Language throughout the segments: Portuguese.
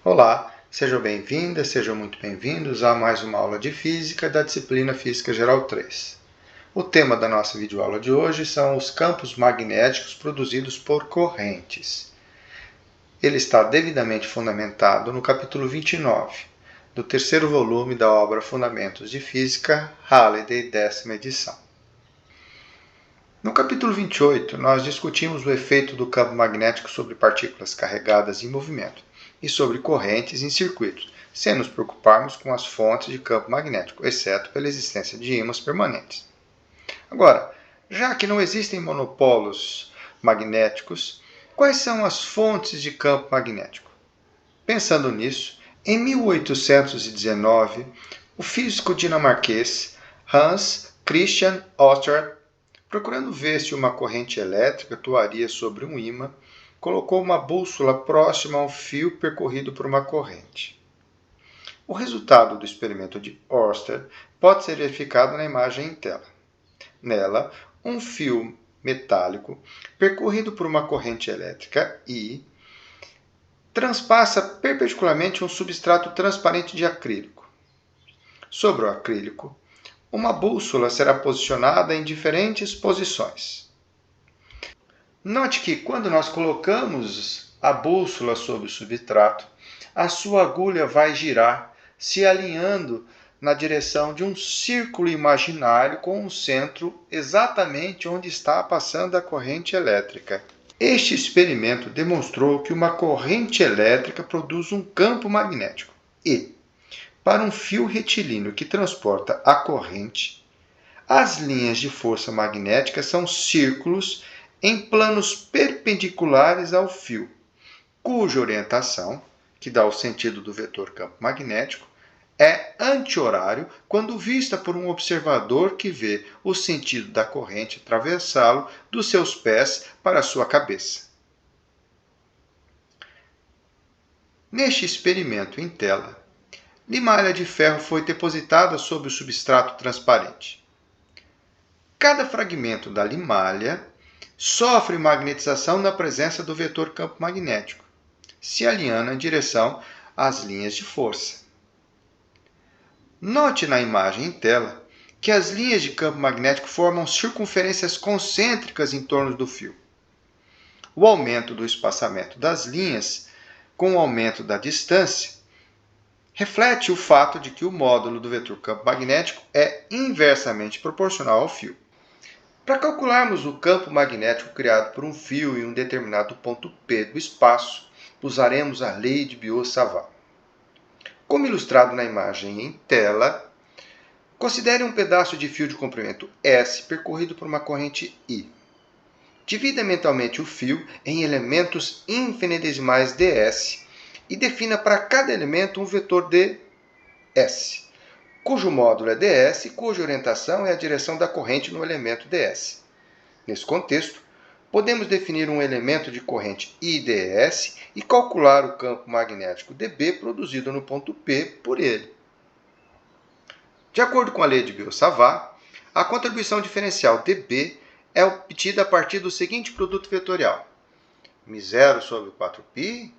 Olá, sejam bem-vindas, sejam muito bem-vindos a mais uma aula de Física da disciplina Física Geral 3. O tema da nossa videoaula de hoje são os campos magnéticos produzidos por correntes. Ele está devidamente fundamentado no capítulo 29, do terceiro volume da obra Fundamentos de Física, Halliday, 10ª edição. No capítulo 28, nós discutimos o efeito do campo magnético sobre partículas carregadas em movimento e sobre correntes em circuitos, sem nos preocuparmos com as fontes de campo magnético, exceto pela existência de ímãs permanentes. Agora, já que não existem monopolos magnéticos, quais são as fontes de campo magnético? Pensando nisso, em 1819, o físico dinamarquês Hans Christian Ørsted, procurando ver se uma corrente elétrica atuaria sobre um ímã, colocou uma bússola próxima ao fio percorrido por uma corrente. O resultado do experimento de Ørsted pode ser verificado na imagem em tela. Nela, um fio metálico percorrido por uma corrente elétrica I transpassa perpendicularmente um substrato transparente de acrílico. Sobre o acrílico, uma bússola será posicionada em diferentes posições. Note que quando nós colocamos a bússola sobre o substrato, a sua agulha vai girar, se alinhando na direção de um círculo imaginário com um centro exatamente onde está passando a corrente elétrica. Este experimento demonstrou que uma corrente elétrica produz um campo magnético e, para um fio retilíneo que transporta a corrente, as linhas de força magnética são círculos em planos perpendiculares ao fio, cuja orientação, que dá o sentido do vetor campo magnético, é anti-horário quando vista por um observador que vê o sentido da corrente atravessá-lo dos seus pés para a sua cabeça. Neste experimento em tela, limalha de ferro foi depositada sobre o substrato transparente. Cada fragmento da limalha sofre magnetização na presença do vetor campo magnético, se alinhando em direção às linhas de força. Note na imagem em tela que as linhas de campo magnético formam circunferências concêntricas em torno do fio. O aumento do espaçamento das linhas com o aumento da distância reflete o fato de que o módulo do vetor campo magnético é inversamente proporcional ao fio. Para calcularmos o campo magnético criado por um fio em um determinado ponto P do espaço, usaremos a lei de Biot-Savart. Como ilustrado na imagem em tela, considere um pedaço de fio de comprimento S percorrido por uma corrente I. Divida mentalmente o fio em elementos infinitesimais ds e defina para cada elemento um vetor ds, cujo módulo é ds e cuja orientação é a direção da corrente no elemento ds. Nesse contexto, podemos definir um elemento de corrente IDS e calcular o campo magnético dB produzido no ponto P por ele. De acordo com a lei de Biot-Savart, a contribuição diferencial dB é obtida a partir do seguinte produto vetorial: μ0 sobre 4π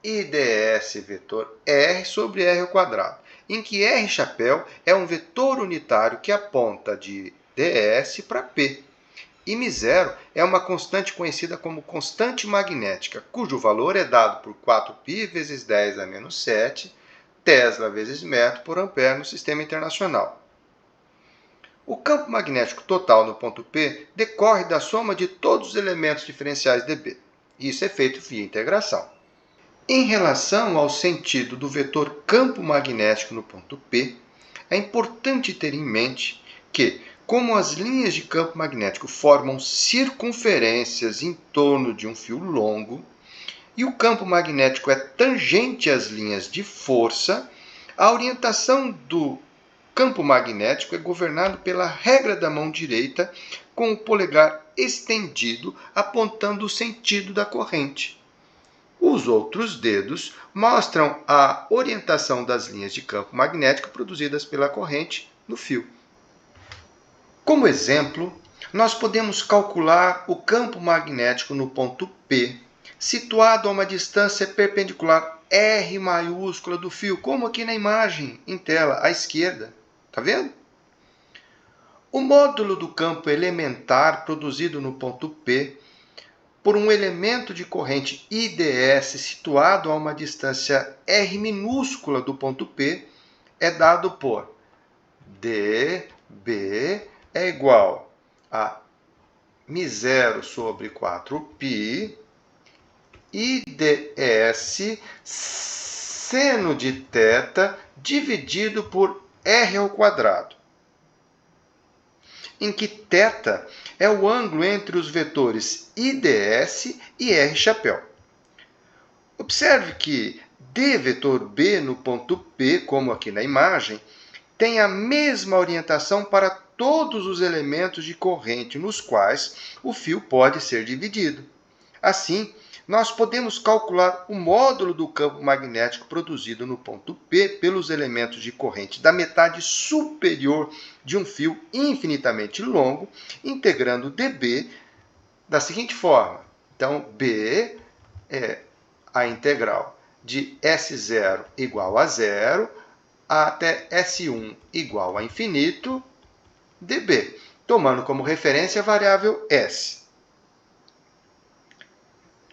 IDS vetor R sobre R ao quadrado, em que R chapéu é um vetor unitário que aponta de ds para P. E μ0 é uma constante conhecida como constante magnética, cujo valor é dado por 4π vezes 10 a menos 7 Tesla vezes metro por ampere no sistema internacional. O campo magnético total no ponto P decorre da soma de todos os elementos diferenciais dB. Isso é feito via integração. Em relação ao sentido do vetor campo magnético no ponto P, é importante ter em mente que, como as linhas de campo magnético formam circunferências em torno de um fio longo, e o campo magnético é tangente às linhas de força, a orientação do campo magnético é governado pela regra da mão direita, com o polegar estendido apontando o sentido da corrente. Os outros dedos mostram a orientação das linhas de campo magnético produzidas pela corrente no fio. Como exemplo, nós podemos calcular o campo magnético no ponto P, situado a uma distância perpendicular R maiúscula do fio, como aqui na imagem em tela à esquerda. Tá vendo? O módulo do campo elementar produzido no ponto P por um elemento de corrente IDS situado a uma distância R minúscula do ponto P é dado por dB é igual a μ0 sobre 4π IDS seno de θ dividido por R ao quadrado, em que θ é o ângulo entre os vetores IDS e R chapéu. Observe que D vetor B no ponto P, como aqui na imagem, tem a mesma orientação para todos os elementos de corrente nos quais o fio pode ser dividido. Assim, nós podemos calcular o módulo do campo magnético produzido no ponto P pelos elementos de corrente da metade superior de um fio infinitamente longo, integrando dB da seguinte forma. Então, B é a integral de S0 igual a zero até S1 igual a infinito dB, tomando como referência a variável S.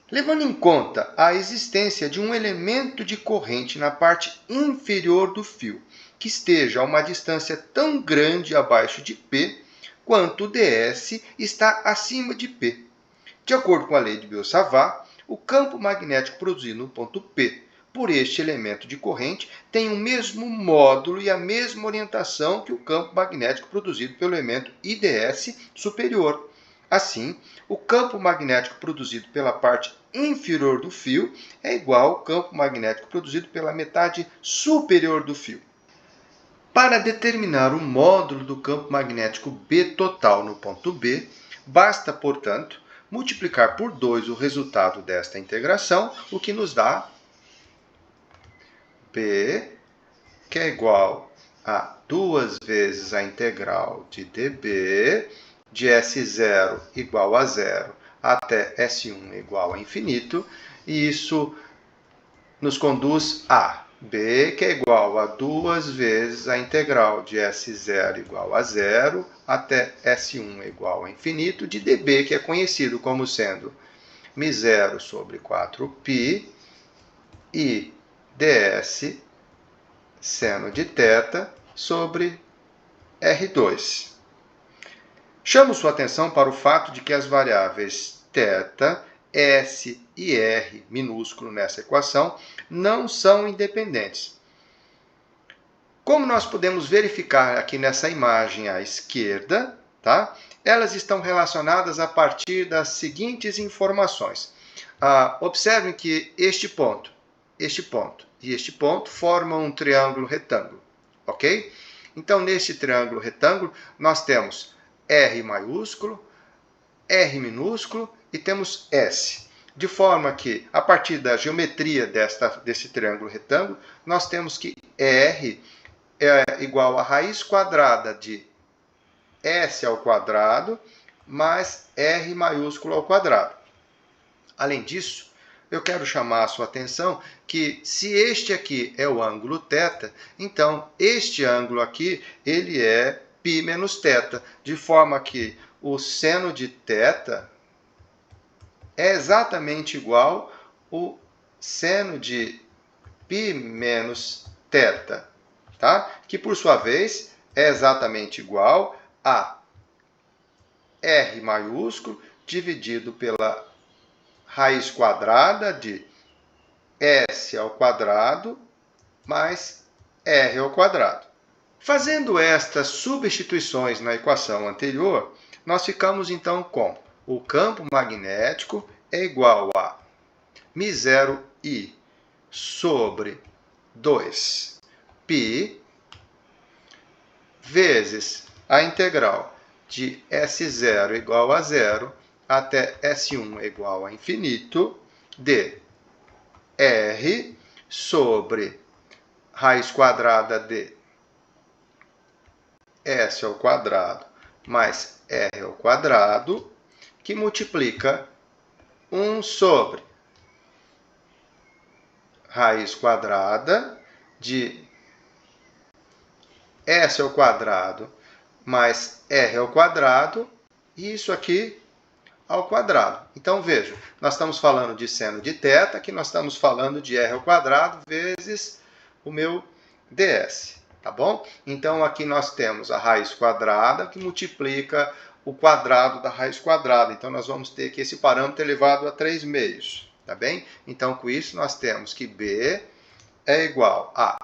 Levando em conta a existência de um elemento de corrente na parte inferior do fio, que esteja a uma distância tão grande abaixo de P, quanto o ds está acima de P. De acordo com a lei de Biot-Savart, o campo magnético produzido no ponto P por este elemento de corrente tem o mesmo módulo e a mesma orientação que o campo magnético produzido pelo elemento IDS superior. Assim, o campo magnético produzido pela parte inferior do fio é igual ao campo magnético produzido pela metade superior do fio. Para determinar o módulo do campo magnético B total no ponto B, basta, portanto, multiplicar por 2 o resultado desta integração, o que nos dá B, que é igual a 2 vezes a integral de dB de S0 igual a zero até S1 igual a infinito, e isso nos conduz a B, que é igual a 2 vezes a integral de S0 igual a zero até S1 igual a infinito, de dB, que é conhecido como sendo μ0 sobre 4π e ds seno de θ sobre R2. Chamo sua atenção para o fato de que as variáveis θ, S e R minúsculo nessa equação não são independentes. Como nós podemos verificar aqui nessa imagem à esquerda, tá? Elas estão relacionadas a partir das seguintes informações. Observem que este ponto e este ponto formam um triângulo retângulo, ok? Então, neste triângulo retângulo, nós temos R maiúsculo, R minúsculo e temos S. De forma que, a partir da geometria desse triângulo retângulo, nós temos que R é igual a raiz quadrada de S ao quadrado mais R maiúsculo ao quadrado. Além disso, eu quero chamar a sua atenção que se este aqui é o ângulo θ, então este ângulo aqui ele é π menos θ, de forma que o seno de θ é exatamente igual ao seno de π menos θ, tá? Que por sua vez é exatamente igual a R maiúsculo dividido pela raiz quadrada de S ao quadrado mais R ao quadrado. Fazendo estas substituições na equação anterior, nós ficamos então com o campo magnético é igual a μ0i sobre 2π vezes a integral de S0 igual a zero até S1 igual a infinito de R sobre raiz quadrada de S ao quadrado mais R ao quadrado, que multiplica 1 sobre raiz quadrada de S ao quadrado mais R ao quadrado, e isso aqui ao quadrado. Então, veja, nós estamos falando de seno de θ, aqui nós estamos falando de R ao quadrado vezes o meu ds, tá bom? Então, aqui nós temos a raiz quadrada que multiplica o quadrado da raiz quadrada. Então, nós vamos ter que esse parâmetro elevado a 3 meios, tá bem? Então, com isso, nós temos que B é igual a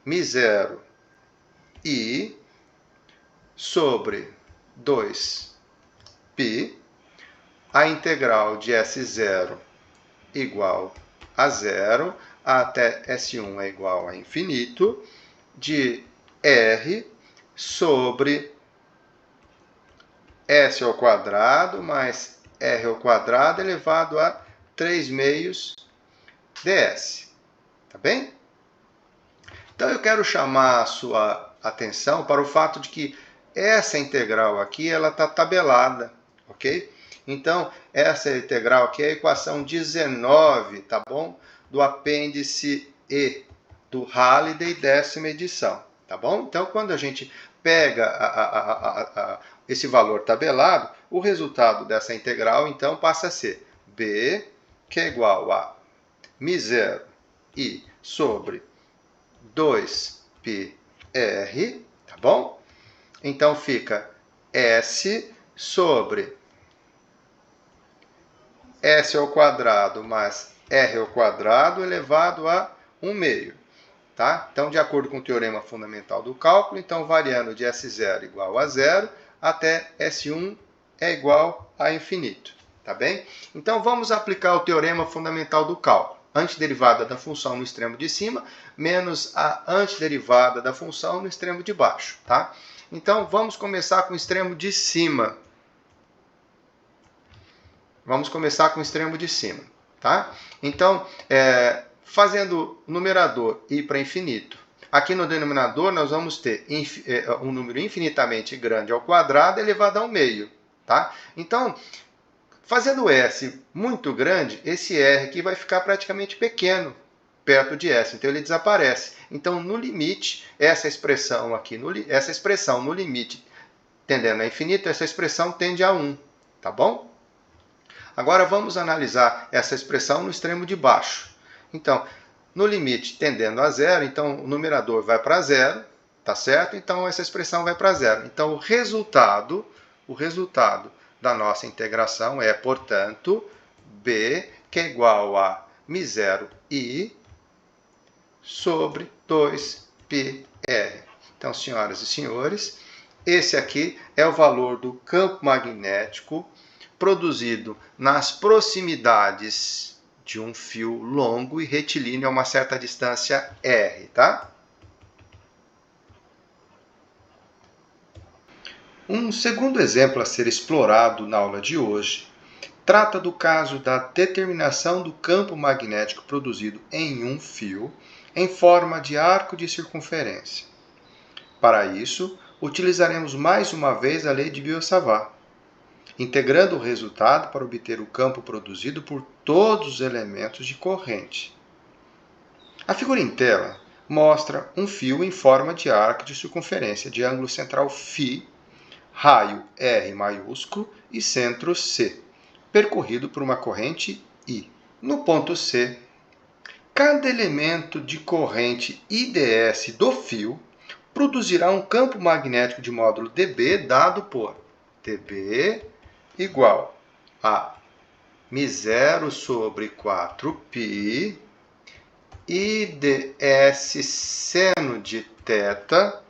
μ0 I sobre 2π, a integral de S0 igual a zero, até S1 é igual a infinito, de R sobre S ao quadrado mais R ao quadrado elevado a 3 meios ds. Tá bem? Então, eu quero chamar a sua atenção para o fato de que essa integral aqui, ela está tabelada, ok? Então, essa integral aqui é a equação 19, tá bom? Do apêndice E, do Halliday, décima edição, tá bom? Então, quando a gente pega esse valor tabelado, o resultado dessa integral, então, passa a ser B, que é igual a μ0 I sobre 2πr, tá bom? Então, fica S sobre S ao quadrado mais R ao quadrado elevado a 1 meio, tá? Então, de acordo com o teorema fundamental do cálculo, então, variando de S0 igual a zero até S1 é igual a infinito, tá bem? Então, vamos aplicar o teorema fundamental do cálculo. Antiderivada da função no extremo de cima, menos a antiderivada da função no extremo de baixo, tá? Então, vamos começar com o extremo de cima. Vamos começar com o extremo de cima, tá? Então, fazendo o numerador ir para infinito. Aqui no denominador, nós vamos ter um número infinitamente grande ao quadrado elevado ao meio, tá? Então, fazendo S muito grande, esse R aqui vai ficar praticamente pequeno, perto de S, então ele desaparece. Então, no limite, essa expressão aqui, essa expressão no limite tendendo a infinito, essa expressão tende a 1, tá bom? Agora, vamos analisar essa expressão no extremo de baixo. Então, no limite tendendo a zero, então o numerador vai para zero, tá certo? Então, essa expressão vai para zero. Então, o resultado da nossa integração é, portanto, B, que é igual a μ0 I sobre 2πr. Então, senhoras e senhores, esse aqui é o valor do campo magnético produzido nas proximidades de um fio longo e retilíneo a uma certa distância r, tá? Um segundo exemplo a ser explorado na aula de hoje trata do caso da determinação do campo magnético produzido em um fio em forma de arco de circunferência. Para isso, utilizaremos mais uma vez a lei de Biot-Savart, integrando o resultado para obter o campo produzido por todos os elementos de corrente. A figura em tela mostra um fio em forma de arco de circunferência de ângulo central φ, raio R maiúsculo e centro C, percorrido por uma corrente I. No ponto C, cada elemento de corrente IDS do fio produzirá um campo magnético de módulo dB dado por dB igual a μ0 sobre 4π IDS seno de θ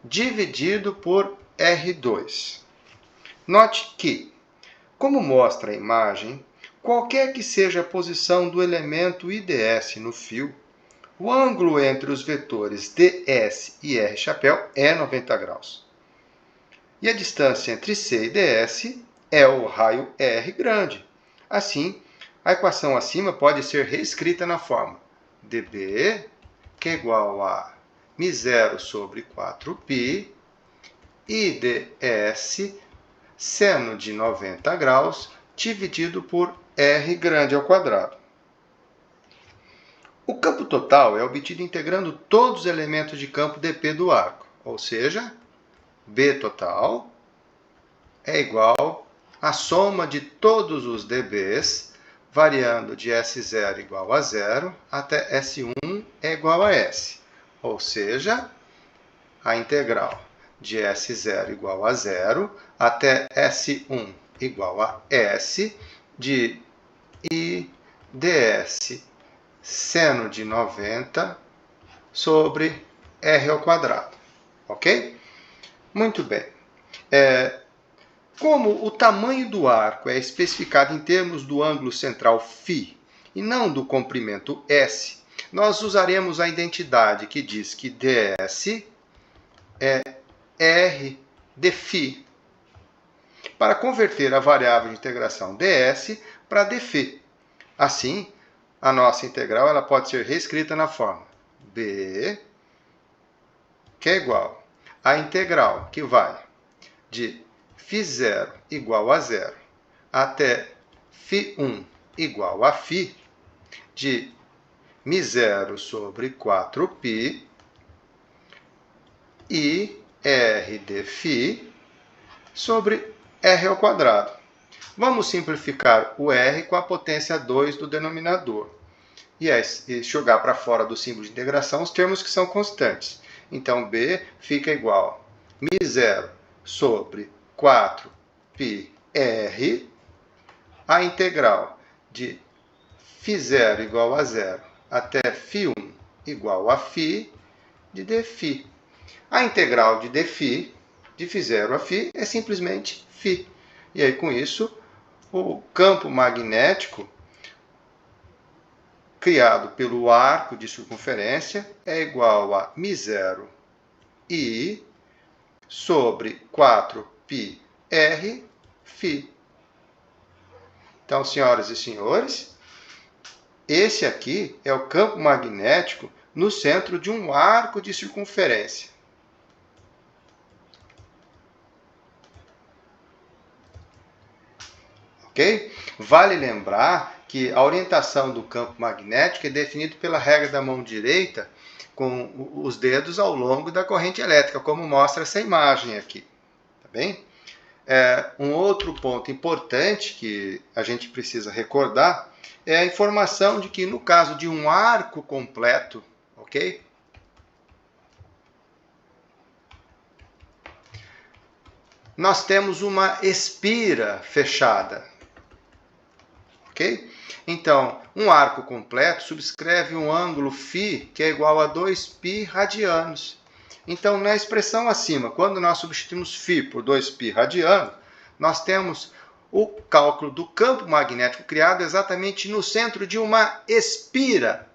dividido por R2. Note que, como mostra a imagem, qualquer que seja a posição do elemento IDS no fio, o ângulo entre os vetores ds e R chapéu é 90 graus. E a distância entre C e ds é o raio R grande. Assim, a equação acima pode ser reescrita na forma dB, que é igual a μ0 sobre 4π, IDS seno de 90 graus dividido por R grande ao quadrado. O campo total é obtido integrando todos os elementos de campo dp do arco, ou seja, B total é igual à soma de todos os dBs, variando de S0 igual a 0 até S1 é igual a S, ou seja, a integral de S0 igual a 0 até S1 igual a S de I ds seno de 90 sobre R ao quadrado. Ok? Muito bem. Como o tamanho do arco é especificado em termos do ângulo central φ e não do comprimento S, nós usaremos a identidade que diz que ds é R de φ para converter a variável de integração ds para dφ. Assim, a nossa integral ela pode ser reescrita na forma b, que é igual à integral que vai de φ0 igual a 0 até φ1 igual a φ de μ0 sobre 4π e R de φ sobre R ao quadrado. Vamos simplificar o R com a potência 2 do denominador e jogar para fora do símbolo de integração os termos que são constantes. Então, B fica igual a μ0 sobre 4πr, a integral de φ0 igual a 0 até φ1 igual a φ de dφ. A integral de dφ, de φ0 a φ, é simplesmente φ. E aí, com isso, o campo magnético criado pelo arco de circunferência é igual a μ0 I sobre 4πr φ. Então, senhoras e senhores, esse aqui é o campo magnético no centro de um arco de circunferência. Ok? Vale lembrar que a orientação do campo magnético é definida pela regra da mão direita com os dedos ao longo da corrente elétrica, como mostra essa imagem aqui. Tá bem? Um outro ponto importante que a gente precisa recordar é a informação de que no caso de um arco completo, ok? Nós temos uma espira fechada. Ok? Então, um arco completo subscreve um ângulo φ que é igual a 2π radianos. Então, na expressão acima, quando nós substituímos φ por 2π radiano, nós temos o cálculo do campo magnético criado exatamente no centro de uma espira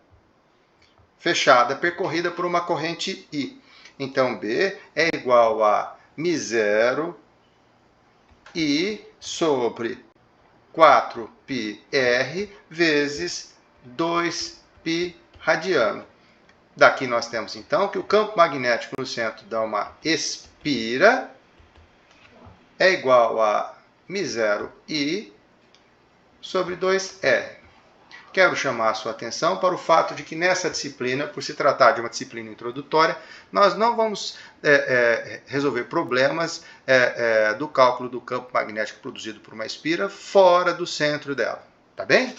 fechada, percorrida por uma corrente I. Então, B é igual a μ0 I sobre 4πr vezes 2π radiano. Daqui nós temos, então, que o campo magnético no centro de uma espira é igual a μ0I sobre 2R. Quero chamar a sua atenção para o fato de que nessa disciplina, por se tratar de uma disciplina introdutória, nós não vamos resolver problemas do cálculo do campo magnético produzido por uma espira fora do centro dela. Tá bem?